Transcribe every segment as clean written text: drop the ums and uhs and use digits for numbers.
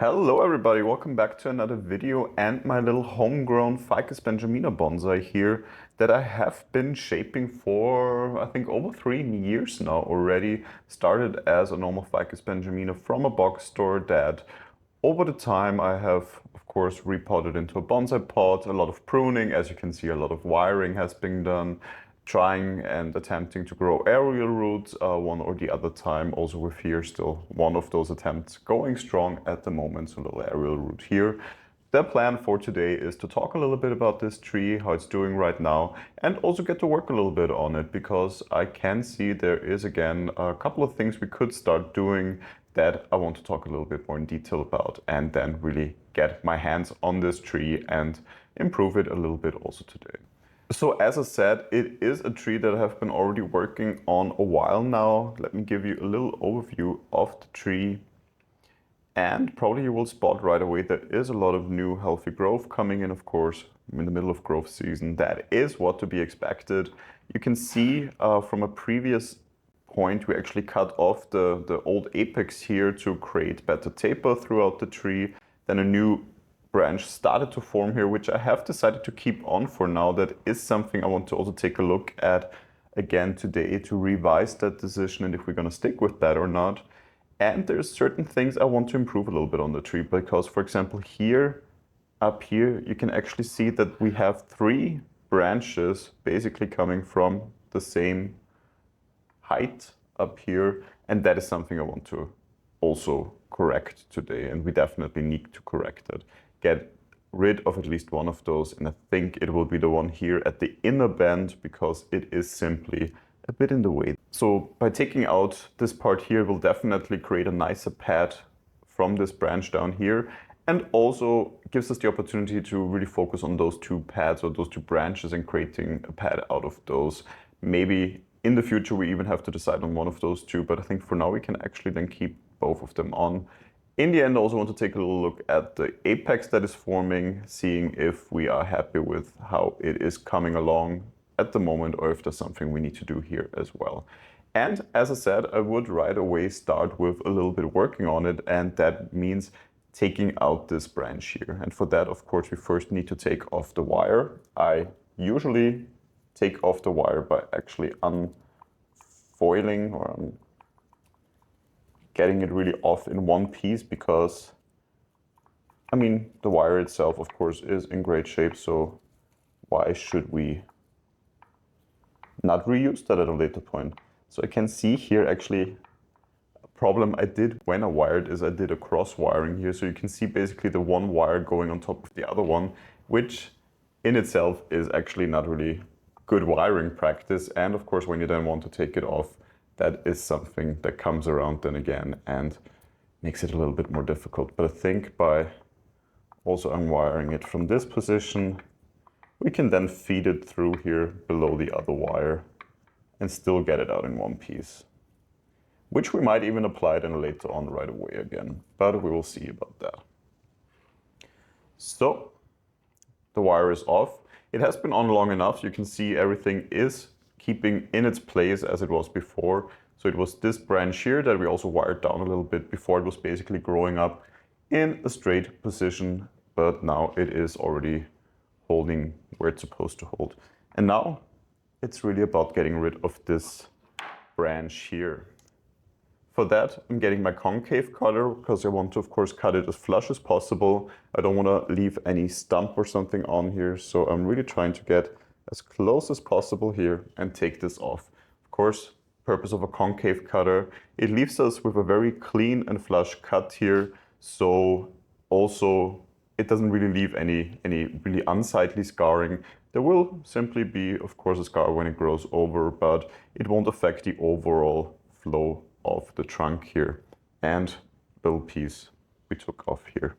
Hello everybody, welcome back to another video and my little homegrown Ficus Benjamina Bonsai here that I have been shaping for I think over 3 years now already. Started as a normal Ficus Benjamina from a box store that over the time I have of course repotted into a bonsai pot, a lot of pruning, as you can see a lot of wiring has been done, trying and attempting to grow aerial roots one or the other time, also with here still one of those attempts going strong at the moment, so a little aerial root here. The plan for today is to talk a little bit about this tree, how it's doing right now, and also get to work a little bit on it, because I can see there is again a couple of things we could start doing that I want to talk a little bit more in detail about, and then really get my hands on this tree and improve it a little bit also today. So as I said, it is a tree that I have been already working on a while now. Let me give you a little overview of the tree. And probably you will spot right away there is a lot of new healthy growth coming in, of course, in the middle of growth season. That is what to be expected. You can see from a previous point, we actually cut off the old apex here to create better taper throughout the tree. Then a new branch started to form here, which I have decided to keep on for now. That is something I want to also take a look at again today to revise that decision and if we're going to stick with that or not. And there's certain things I want to improve a little bit on the tree, because for example here, up here, you can actually see that we have 3 branches basically coming from the same height up here, and that is something I want to also correct today, and we definitely need to correct it. Get rid of at least one of those, and I think it will be the one here at the inner bend, because it is simply a bit in the way. So by taking out this part here, we'll definitely create a nicer pad from this branch down here, and also gives us the opportunity to really focus on those 2 pads or those 2 branches and creating a pad out of those. Maybe in the future we even have to decide on one of those 2, but I think for now we can actually then keep both of them on. In the end, I also want to take a little look at the apex that is forming, seeing if we are happy with how it is coming along at the moment, or if there's something we need to do here as well. And as I said, I would right away start with a little bit working on it, and that means taking out this branch here. And for that, of course, we first need to take off the wire. I usually take off the wire by actually unfoiling or getting it really off in one piece, because I mean the wire itself of course is in great shape, so why should we not reuse that at a later point? So I can see here actually a problem I did when I wired is I did a cross wiring here, so you can see basically the one wire going on top of the other one, which in itself is actually not really good wiring practice. And of course when you then want to take it off, that is something that comes around then again and makes it a little bit more difficult. But I think by also unwiring it from this position, we can then feed it through here below the other wire and still get it out in one piece, which we might even apply then later on right away again, but we will see about that. So the wire is off. It has been on long enough. You can see everything is keeping in its place as it was before. So it was this branch here that we also wired down a little bit. Before it was basically growing up in a straight position, but now it is already holding where it's supposed to hold. And now it's really about getting rid of this branch here. For that, I'm getting my concave cutter, because I want to of course cut it as flush as possible. I don't want to leave any stump or something on here, so I'm really trying to get as close as possible here and take this off. Of course, purpose of a concave cutter, it leaves us with a very clean and flush cut here, so also it doesn't really leave any really unsightly scarring. There will simply be, of course, a scar when it grows over, but it won't affect the overall flow of the trunk here. And little piece we took off here.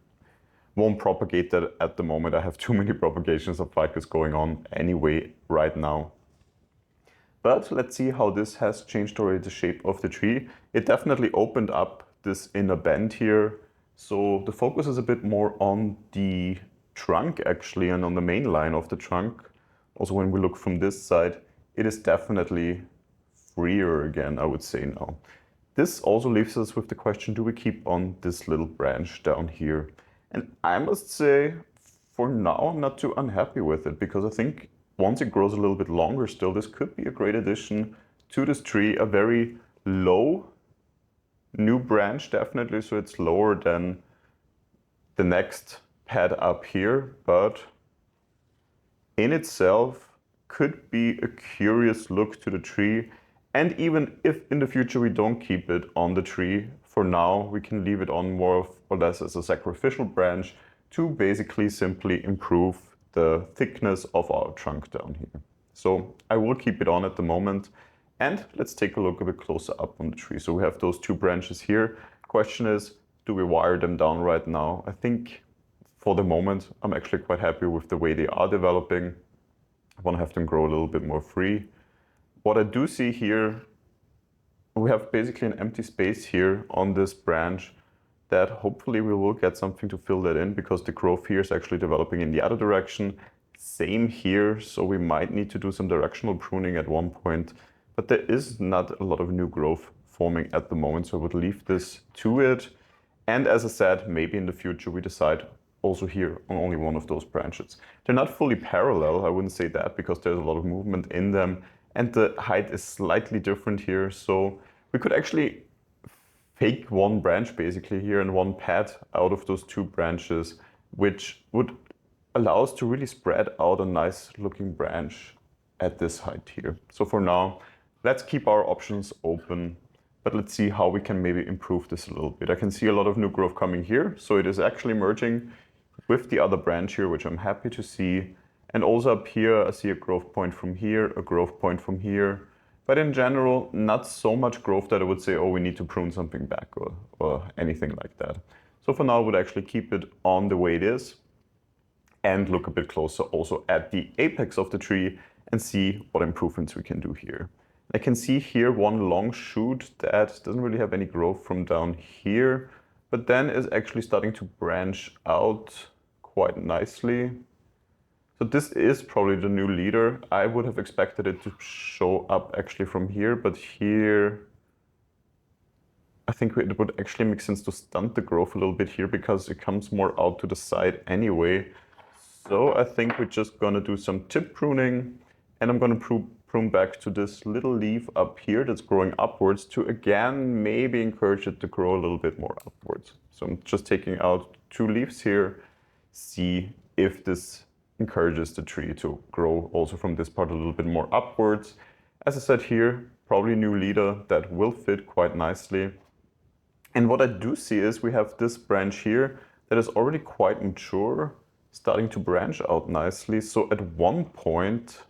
Won't propagate that at the moment. I have too many propagations of ficus going on anyway right now. But let's see how this has changed already the shape of the tree. It definitely opened up this inner bend here. So the focus is a bit more on the trunk actually, and on the main line of the trunk. Also when we look from this side, it is definitely freer again, I would say now. this also leaves us with the question, do we keep on this little branch down here? And I must say, for now, I'm not too unhappy with it, because I think once it grows a little bit longer still, this could be a great addition to this tree. A very low new branch, definitely, so it's lower than the next pad up here, but in itself could be a curious look to the tree. And even if in the future we don't keep it on the tree, for now we can leave it on more or less as a sacrificial branch to basically simply improve the thickness of our trunk down here. So I will keep it on at the moment. And let's take a look a bit closer up on the tree. So we have those two branches here. Question is, do we wire them down right now? I think for the moment, I'm actually quite happy with the way they are developing. I want to have them grow a little bit more free. What I do see here, we have basically an empty space here on this branch that hopefully we will get something to fill that in, because the growth here is actually developing in the other direction. Same here, so we might need to do some directional pruning at one point, but there is not a lot of new growth forming at the moment, so I would leave this to it. And as I said, maybe in the future we decide also here on only one of those branches. They're not fully parallel, I wouldn't say that, because there's a lot of movement in them, and the height is slightly different here, so we could actually fake one branch basically here and one pad out of those two branches, which would allow us to really spread out a nice looking branch at this height here. So for now, let's keep our options open, but let's see how we can maybe improve this a little bit. I can see a lot of new growth coming here, so it is actually merging with the other branch here, which I'm happy to see. And also up here, I see a growth point from here, a growth point from here. But in general, not so much growth that I would say, oh, we need to prune something back or anything like that. So for now, I would actually keep it on the way it is and look a bit closer also at the apex of the tree and see what improvements we can do here. I can see here one long shoot that doesn't really have any growth from down here, but then is actually starting to branch out quite nicely. So this is probably the new leader. I would have expected it to show up actually from here, but here I think it would actually make sense to stunt the growth a little bit here, because it comes more out to the side anyway. So I think we're just gonna do some tip pruning, and I'm gonna prune back to this little leaf up here that's growing upwards to again maybe encourage it to grow a little bit more upwards. So I'm just taking out two leaves here, see if this encourages the tree to grow also from this part a little bit more upwards. As I said here, probably a new leader that will fit quite nicely. And what I do see is we have this branch here that is already quite mature, starting to branch out nicely. So at one point,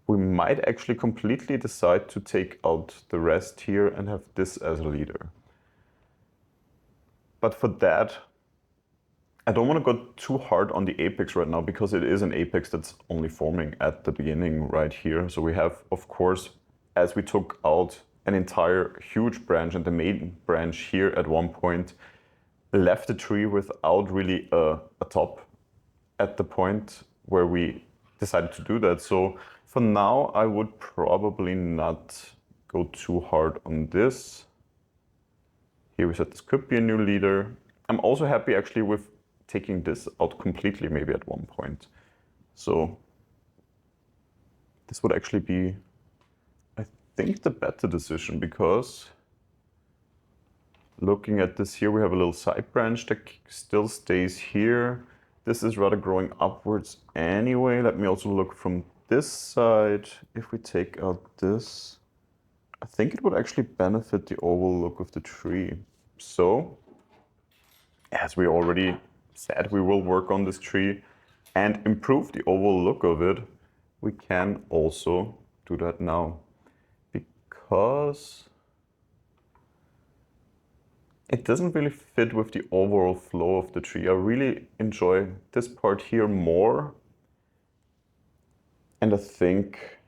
we might actually completely decide to take out the rest here and have this as a leader. But for that, I don't want to go too hard on the apex right now, because it is an apex that's only forming at the beginning right here. So we have, of course, as we took out an entire huge branch and the main branch here at one point, left the tree without really a top at the point where we decided to do that. So for now, I would probably not go too hard on this. Here we said this could be a new leader. I'm also happy actually with taking this out completely maybe at one point. So this would actually be, I think, the better decision, because looking at this here, we have a little side branch that still stays here. This is rather growing upwards anyway. Let me also look from this side. If we take out this, I think it would actually benefit the overall look of the tree. So, as we already said, we will work on this tree and improve the overall look of it. We can also do that now, because it doesn't really fit with the overall flow of the tree. I really enjoy this part here more. And I think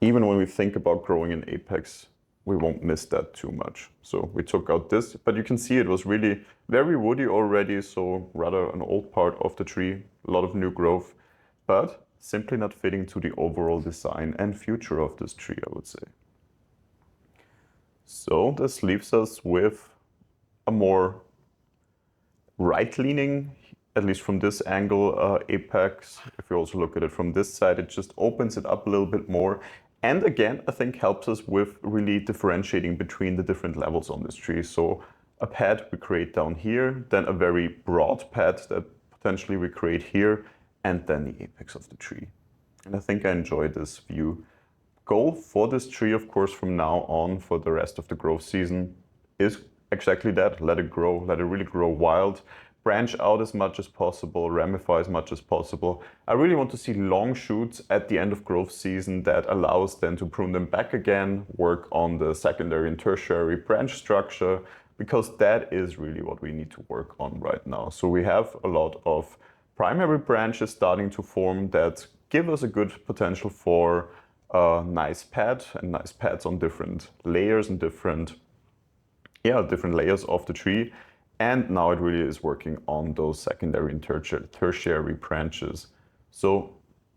even when we think about growing an apex, we won't miss that too much. So we took out this, but you can see it was really very woody already, so rather an old part of the tree, a lot of new growth, but simply not fitting to the overall design and future of this tree, I would say. So this leaves us with a more right-leaning, at least from this angle, apex. If you also look at it from this side, it just opens it up a little bit more. And again, I think helps us with really differentiating between the different levels on this tree. So a pad we create down here, then a very broad pad that potentially we create here, and then the apex of the tree. And I think I enjoy this view. Goal for this tree, of course, from now on for the rest of the growth season is exactly that. Let it grow, let it really grow wild, branch out as much as possible, ramify as much as possible. I really want to see long shoots at the end of growth season that allows then to prune them back again, work on the secondary and tertiary branch structure, because that is really what we need to work on right now. So we have a lot of primary branches starting to form that give us a good potential for a nice pad and nice pads on different layers and different layers of the tree. And now it really is working on those secondary and tertiary branches. So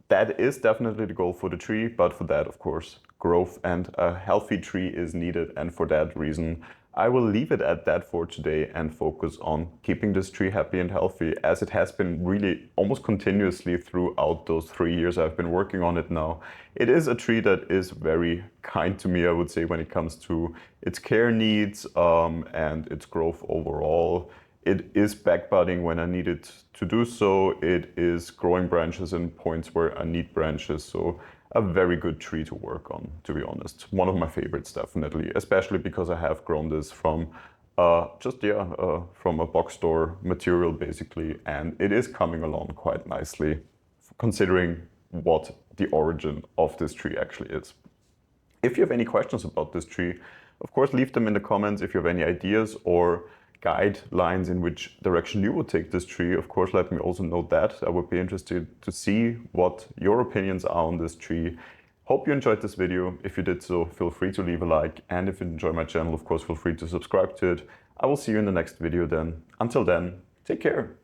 that is definitely the goal for the tree, but for that, of course, growth and a healthy tree is needed. And for that reason, I will leave it at that for today and focus on keeping this tree happy and healthy, as it has been really almost continuously throughout those 3 years I've been working on it now. It is a tree that is very kind to me, I would say, when it comes to its care needs and its growth overall. It is backbudding when I need it to do so. It is growing branches in points where I need branches. So a very good tree to work on, to be honest. One of my favorites, definitely, especially because I have grown this from from a box store material, basically. And it is coming along quite nicely, considering what the origin of this tree actually is. If you have any questions about this tree, of course, leave them in the comments. If you have any ideas or guidelines in which direction you would take this tree, of course, let me also know that. I would be interested to see what your opinions are on this tree. Hope you enjoyed this video. If you did so, feel free to leave a like. And if you enjoy my channel, of course, feel free to subscribe to it. I will see you in the next video then. Until then, take care.